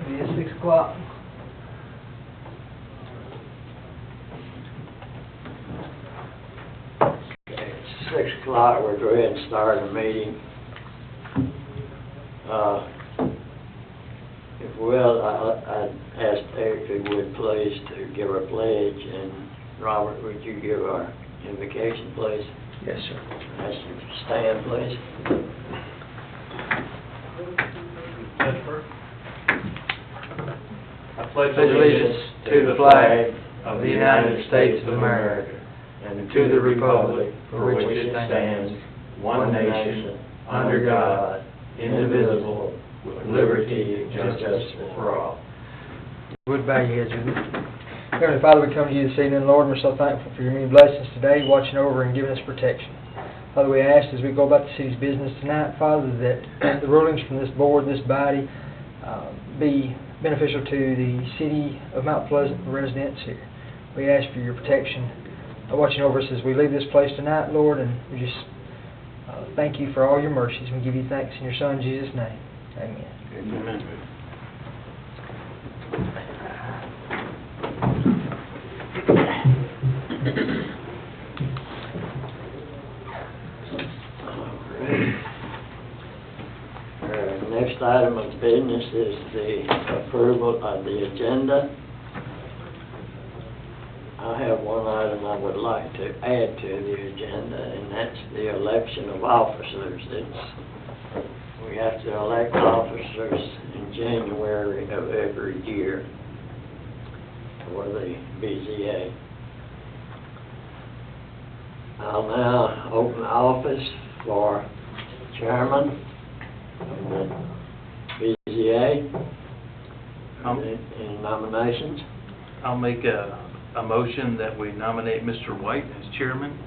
Be at 6 o'clock. Okay, it's 6 o'clock, we'll go ahead and start the meeting. If well, I'd ask Eric if he would please to give our pledge, and Robert, would you give our invocation, please? Yes, sir. Ask you to stand, please. I pledge Allegiance to the flag of the United States of America and to the republic for which it stands, one nation, under God, indivisible, with liberty and justice for all. Would bow your heads with me. Heavenly Father, we come to you this evening, Lord, and we're so thankful for your many blessings today, watching over and giving us protection. Father, we ask as we go about the city's business tonight, Father, that the rulings from this board, this body, be beneficial to the city of Mount Pleasant residents here. We ask for your protection, watching over us as we leave this place tonight, Lord, and we just thank you for all your mercies. We give you thanks in your Son, Jesus' name. Amen. Amen. Next item of business is the approval of the agenda. I have one item I would like to add to the agenda, and that's the election of officers. We have to elect officers in January of every year for the BZA. I'll now open the office for chairman of the BZA. Any nominations? I'll make a motion that we nominate Mr. White as chairman.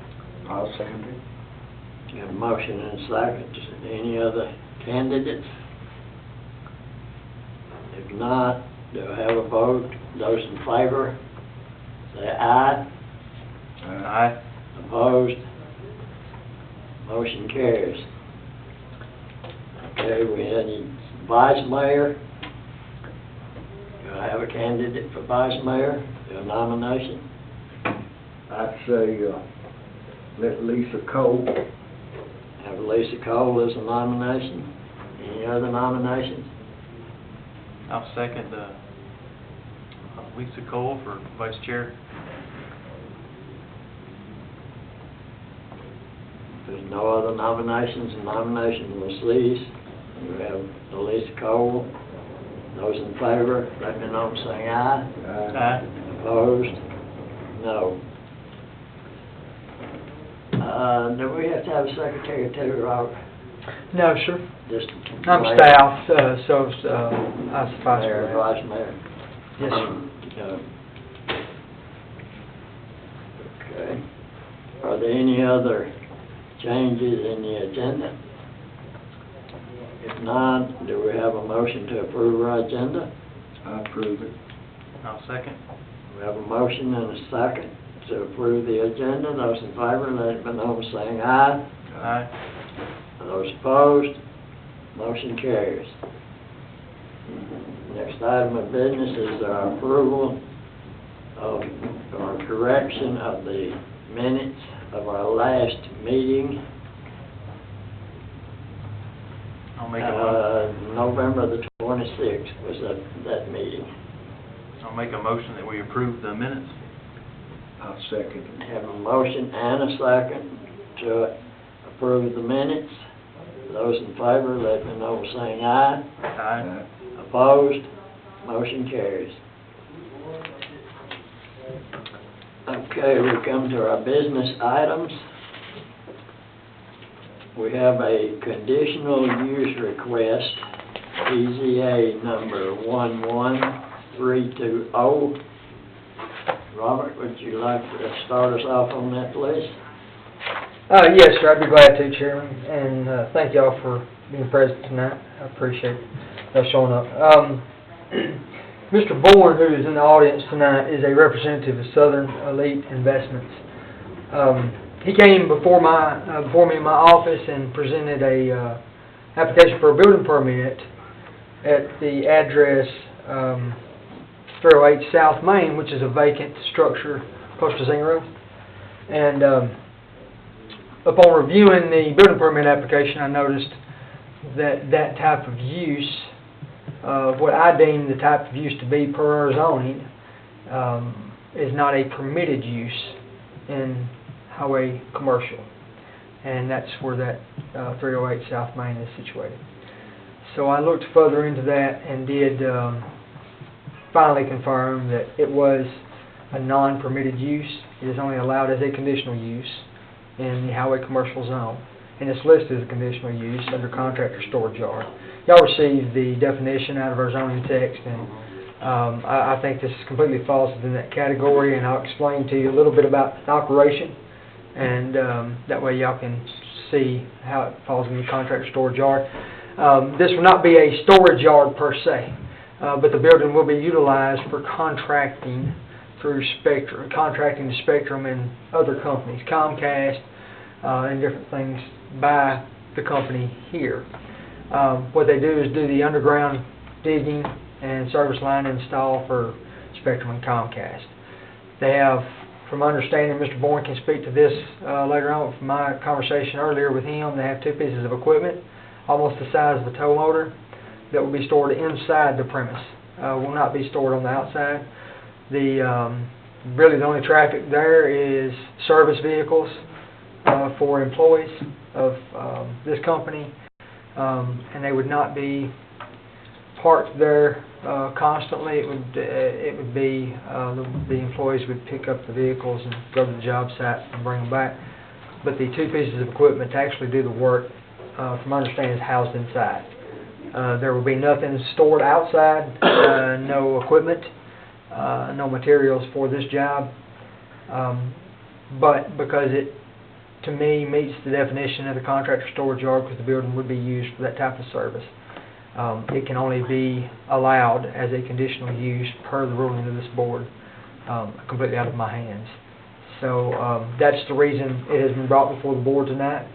I'll second it. We have a motion and a second. Any other candidates? If not, do I have a vote? Those in favor, say aye. Aye. Opposed? Motion carries. Okay, we had a vice mayor. Do I have a candidate for vice mayor? Do a nomination? I'd say, let Lisa Cole. Have Lisa Cole as a nomination. Any other nominations? I'll second Lisa Cole for vice chair. If there's no other nominations, the nomination was ceased. We have Lisa Cole. Those in favor, let me know by saying aye. Aye. Opposed? No. Do we have to have a secretary too, Robert? No, sir. Just I'm mayor, staff, so I suffice Mayor, for that. vice mayor. Yes, sir. Okay. Are there any other changes in the agenda? If not, do we have a motion to approve our agenda? I approve it. I'll second. We have a motion and a second to approve the agenda. Those in favor, let it be known by saying aye. Aye. Those opposed, motion carries. Next item of business is our approval of, or correction of the minutes of our last meeting, I'll make a November the 26th was that meeting. motion that we approve the minutes. I'll second it. Have a motion and a second to approve the minutes. Those in favor, let me know by saying aye. Aye. Opposed? Motion carries. Okay, we come to our business items. We have a conditional use request, BZA number 11320. Robert, would you like to start us off on that, please? Yes, sir, I'd be glad to, Chairman, and thank y'all for being present tonight. I appreciate y'all showing up. Mr. Bourne, who is in the audience tonight, is a representative of Southern Elite Investments. He came before me in my office and presented a application for a building permit at the address 308 South Main, which is a vacant structure close to Zero. And upon reviewing the building permit application, I noticed that that type of use, what I deem the type of use to be per our zoning, is not a permitted use in highway commercial. And that's where that 308 South Main is situated. So I looked further into that and did finally confirm that it was a non-permitted use. It is only allowed as a conditional use in the highway commercial zone. And it's listed as a conditional use under contractor storage yard. Y'all received the definition out of our zoning text, and I think this completely falls within that category, and I'll explain to you a little bit about the operation, and that way y'all can see how it falls in the contractor storage yard. This will not be a storage yard per se, but the building will be utilized for contracting through Spectrum, contracting to Spectrum and other companies, Comcast, and different things by the company here. What they do is do the underground digging and service line install for Spectrum and Comcast. They have, from understanding, Mr. Bourne can speak to this later on from my conversation earlier with him, they have two pieces of equipment, almost the size of a tow motor, that will be stored inside the premise. Will not be stored on the outside. Really the only traffic there is service vehicles for employees of this company, and they would not be parked there constantly. It would be the employees would pick up the vehicles and go to the job site and bring them back. But the two pieces of equipment to actually do the work, from my understanding, is housed inside. There will be nothing stored outside, no equipment, no materials for this job. But because it, to me, meets the definition of the contractor storage yard, because the building would be used for that type of service, it can only be allowed as a conditional use per the ruling of this board, completely out of my hands. So that's the reason it has been brought before the board tonight.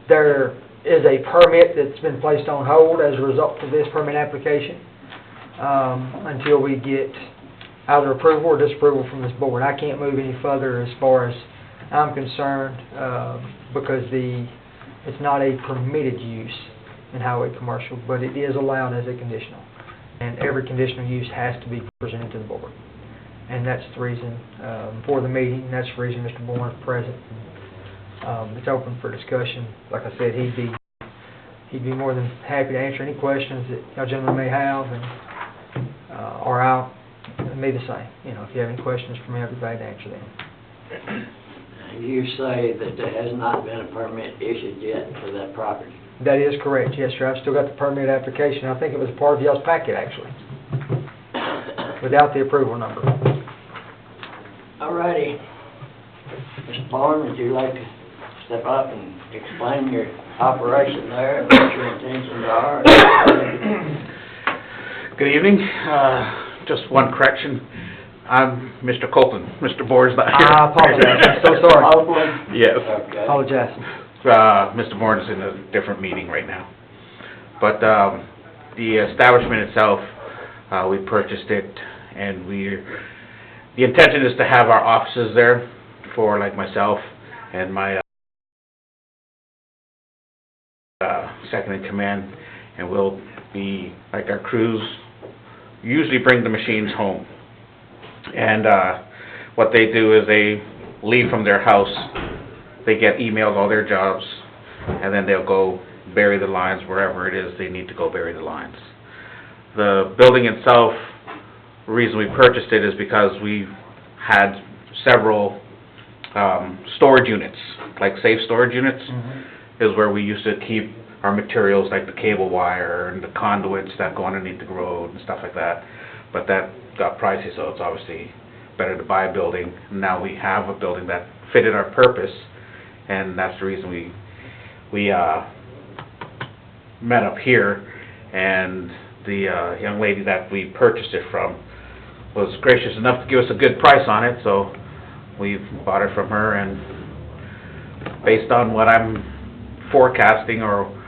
There is a permit that's been placed on hold as a result of this permit application until we get either approval or disapproval from this board. I can't move any further as far as I'm concerned because it's not a permitted use in highway commercial, but it is allowed as a conditional. And every conditional use has to be presented to the board. And that's the reason for the meeting. That's the reason Mr. Bourne is present. It's open for discussion. Like I said, he'd be more than happy to answer any questions that y'all gentlemen may have, and or I'll me the same. You know, if you have any questions for me, I'll be glad to answer them. You say that there has not been a permit issued yet for that property? That is correct, yes, sir. I've still got the permit application. I think it was a part of y'all's packet, actually, without the approval number. All righty. Mr. Bourne, would you like to step up and explain your operation there, what your intentions are? Good evening. Just one correction. I'm Mr. Colton. Mr. Bourne's not here. I apologize. I'm so sorry. Yes. Okay. Apologize. Mr. Bourne is in a different meeting right now. But the establishment itself, we purchased it, and the intention is to have our offices there for like myself and my second in command, and we'll be like our crews usually bring the machines home, and what they do is they leave from their house, they get emailed all their jobs, and then they'll go bury the lines wherever it is they need to go bury the lines. The building itself, the reason we purchased it is because we had several storage units, like safe storage units, is where we used to keep our materials, like the cable wire and the conduits that go underneath the road and stuff like that. But that got pricey, so it's obviously better to buy a building. Now we have a building that fitted our purpose, and that's the reason we met up here. And the young lady that we purchased it from was gracious enough to give us a good price on it, so we bought it from her. And based on what I'm forecasting or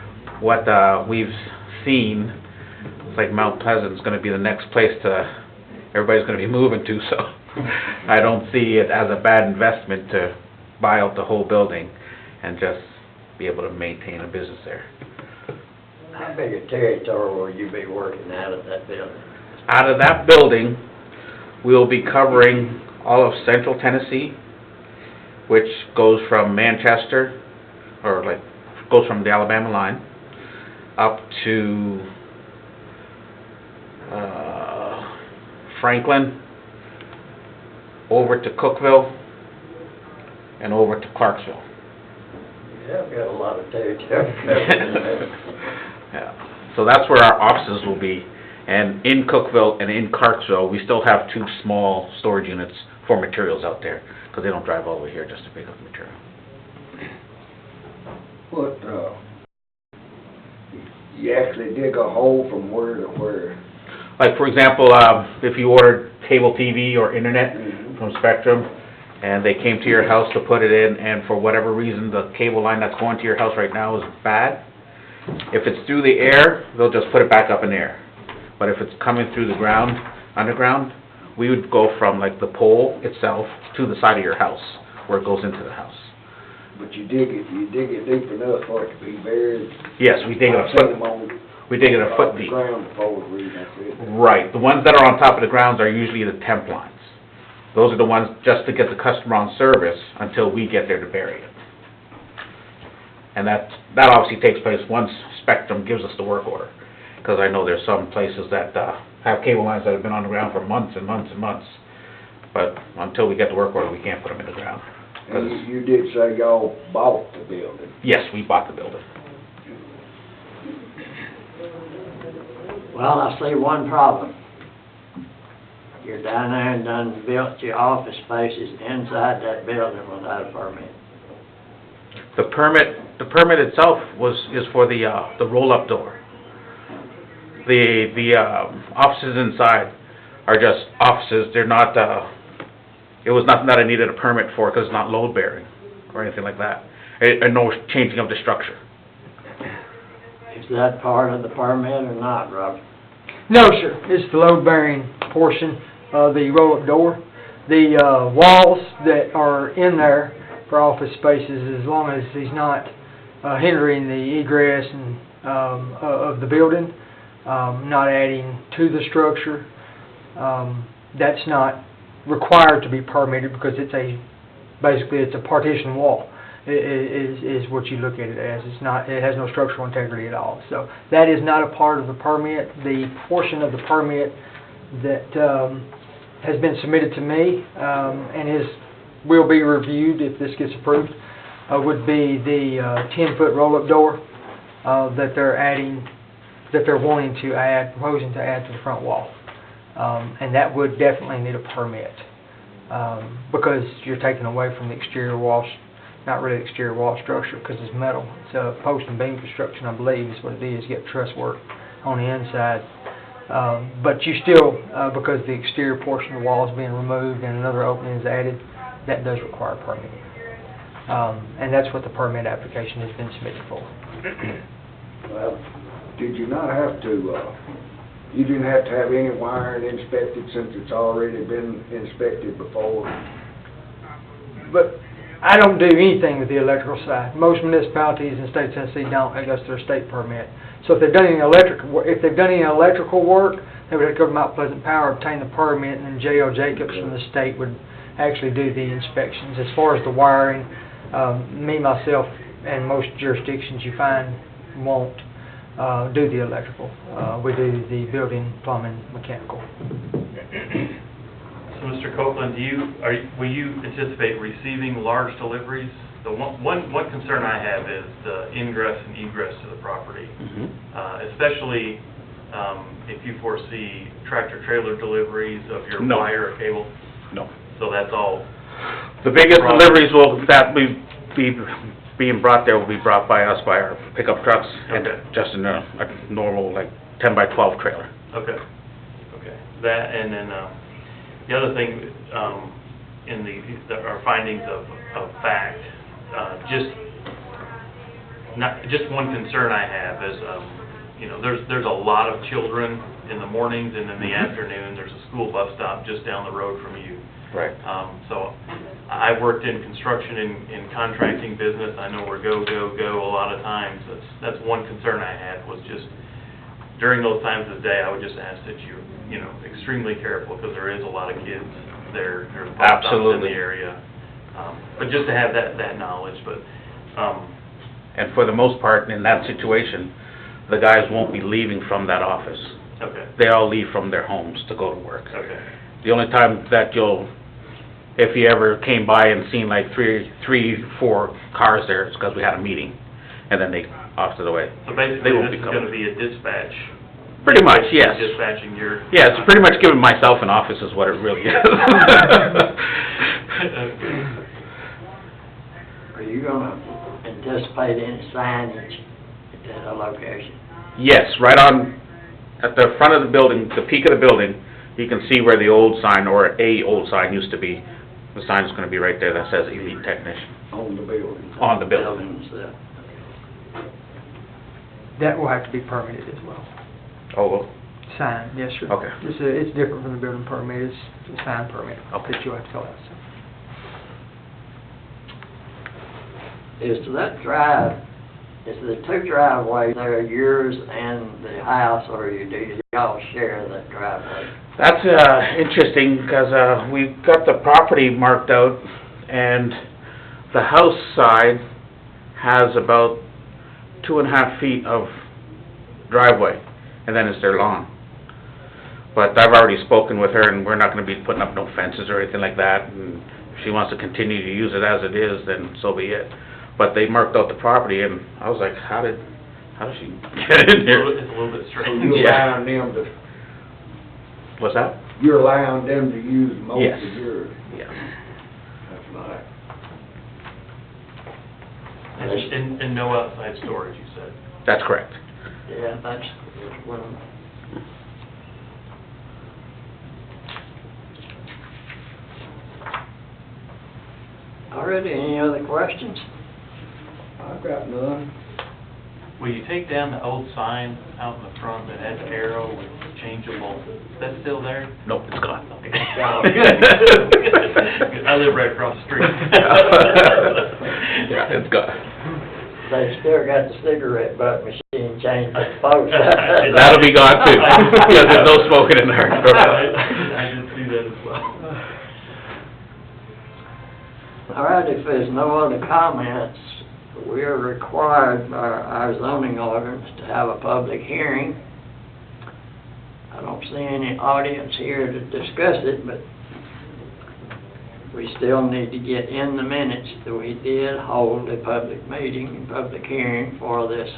what we've seen, it's like Mount Pleasant's gonna be the next place everybody's gonna be moving to, so I don't see it as a bad investment to buy out the whole building and just be able to maintain a business there. How big a territory will you be working out of that building? Out of that building, we'll be covering all of central Tennessee, which goes from Manchester, or like, goes from the Alabama line, up to Franklin, over to Cookville, and over to Clarksville. Yeah, I've got a lot of territory. Yeah. So that's where our offices will be. And in Cookville and in Clarksville, we still have 2 small storage units for materials out there, because they don't drive all the way here just to pick up material. What, you actually dig a hole from where to where? Like, for example, if you ordered cable TV or internet Mhm. from Spectrum, and they came to your house to put it in, and for whatever reason, the cable line that's going to your house right now is bad, if it's through the air, they'll just put it back up in the air. But if it's coming through the ground, underground, we would go from like the pole itself to the side of your house, where it goes into the house. But you dig it deep enough for it to be buried? Yes, we dig it a I've seen foot, them on we dig it a foot the deep. ground before, that's it. Right, the ones that are on top of the grounds are usually the temp lines. Those are the ones just to get the customer on service until we get there to bury it. And that obviously takes place once Spectrum gives us the work order. Because I know there's some places that have cable lines that have been on the ground for months and months and months. But until we get the work order, we can't put them in the ground. 'Cause- And you did say y'all bought the building. yes, we bought the building. Well, I see one problem. You're down there and done built your office spaces inside that building without a permit. The permit itself is for the roll-up door. The offices inside are just offices, they're not, it was nothing that I needed a permit for, because it's not load-bearing, or anything like that. And no changing of the structure. Is that part of the permit or not, Robert? No, sir, it's the load-bearing portion of the roll-up door. The walls that are in there for office spaces, as long as he's not hindering the egress and of the building, not adding to the structure, that's not required to be permitted, because basically it's a partition wall, is what you look at it as. It has no structural integrity at all. So that is not a part of the permit. The portion of the permit that has been submitted to me and will be reviewed if this gets approved would be the 10-foot roll-up door that they're wanting to add, proposing to add to the front wall. And that would definitely need a permit, because you're taking away from the exterior wall, not really exterior wall structure, because it's metal. It's a post and beam construction, I believe, is what it is. You get truss work on the inside. But you still, because the exterior portion of the wall is being removed and another opening is added, that does require a permit. And that's what the permit application has been submitted for. Well, did you not have to, you didn't have to have any wiring inspected since it's already been inspected before? But I don't do anything with the electrical side. Most municipalities in the state of Tennessee don't, I guess, their state permit. So if they've done any electrical work, they would have to go to Mount Pleasant Power, obtain the permit, and then J.L. Jacobs from the state would actually do the inspections. As far as the wiring, myself, and most jurisdictions you find won't do the electrical. We do the building, plumbing, mechanical. So, Mr. Copeland, will you anticipate receiving large deliveries? The one concern I have is the ingress and egress to the property, especially if you foresee tractor-trailer deliveries of your No. wire or cable. No. So that's all. The biggest deliveries that we be being brought there will be brought by us, by our pickup trucks, and Okay. just in a normal, like, 10 by 12 trailer. Okay. That, and then the other thing in our findings of fact, just one concern I have is, you know, there's a lot of children in the mornings, and in the afternoon, there's a school bus stop just down the road from you. Right. So I worked in construction in contracting business. I know we're go a lot of times. That's one concern I had, was just during those times of the day, I would just ask that you know, extremely careful, because there is a lot of kids there. There's bus stops in Absolutely. the area. But just to have that knowledge, but, And for the most part, in that situation, the guys won't be leaving from that office. okay, They all leave from their homes to go to work. okay. The only time that if you ever came by and seen like three, 4 cars there, it's because we had a meeting, and then they off to the way. So They basically, won't this be is gonna coming. be a dispatch. Pretty much, yes. Dispatching your... Yeah, it's pretty much giving myself an office is what it really is. Are you gonna anticipate any signage at that location? Yes, right on, at the front of the building, the peak of the building, you can see where the old sign, or a old sign used to be. The sign's gonna be right there that says Elite Technician, On the building. on the building. Buildings, That will have to be permitted as well. Oh, well, Signed, yes, sir. Okay. It's different from the building permit, it's a sign permit Okay. that you'll have to fill out, so. Is that drive, is the 2 driveways there yours and the house, or do y'all share that driveway? that's, interesting, because, we got the property marked out, and the house side has about 2.5 feet of driveway, and then it's their lawn. But I've already spoken with her, and we're not gonna be putting up no fences or anything like that, and if she wants to continue to use it as it is, then so be it. But they marked out the property, and I was like, how did she get in It's here? a little bit So strange. you're Yeah. allowing them to, What's that? you're allowing them to use most Yes. of yours? Yeah. That's nice. And no outside storage, you said? That's correct. Yeah, that's one. All right, any other questions? I've got none. Will you take down the old sign out in the front that has arrow with changeable, is that still there? Nope, it's gone. I live right across the street. Yeah, it's gone. They still got the cigarette butt machine changed the post. That'll be gone too. Yeah, there's no smoking in there. I did see that as well. All right, if there's no other comments, we are required by our zoning ordinance to have a public hearing. I don't see any audience here to discuss it, but we still need to get in the minutes that we did hold a public meeting and public hearing for this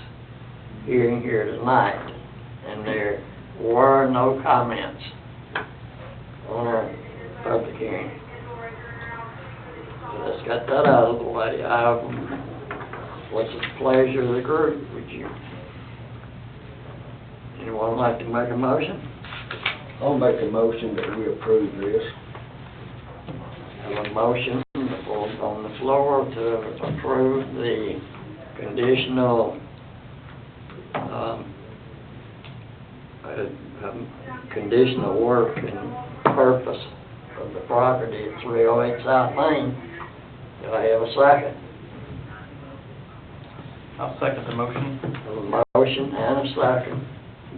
hearing here tonight. And there were no comments on our public hearing. So let's get that out of the way. What's the pleasure of the group? Would you, anyone like to make a motion? I'll make a motion that we approve this. Have a motion on the floor to approve the conditional, conditional work and purpose of the property at 308 South Main. Do I have a second? I'll second the motion. Have a motion and a second.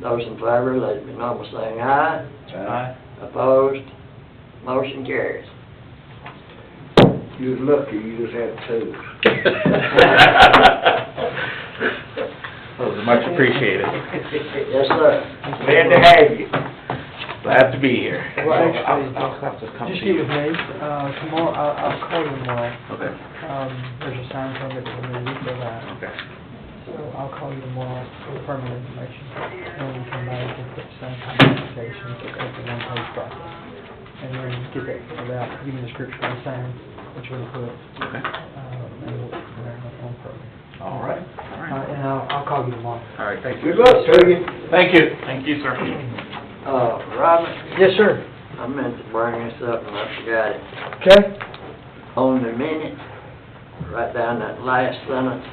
Those in favor, let it be known by saying aye. Aye. Opposed? Motion carries. You was lucky you just had 2. That was much appreciated. Yes, sir. Glad to have you. Glad to be here. Well, actually, I'll have to come Just see get you. with me, tomorrow, I'll call you tomorrow. Okay, There's a sign permit that we need to fill out. okay. So I'll call you tomorrow for the permit information. And we can make and put some applications, it's a one-page process. And then get that filled out, give me the description of the sign, what you're gonna put, Okay. and we'll, from there, on permit. All right, all right. And I'll call you tomorrow. All right, thank you. Good luck to you. Thank you. Thank you, sir. Robert, Yes, sir. I meant to bring this up and I forgot it. Okay? On the minute, right down that last sentence,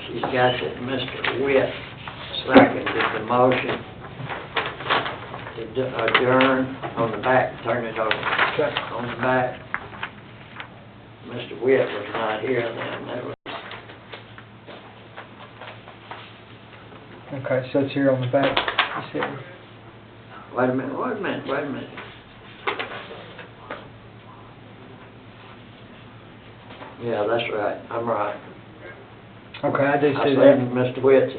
she's got that Mr. Witt seconded the motion to adjourn on the back, turn it over. Okay. On the back. Mr. Witt was not here then, that was, Okay, so it's here on the back, you said. wait a minute. Yeah, that's right, I'm right. Okay, I do I see said that. Mr. Witt's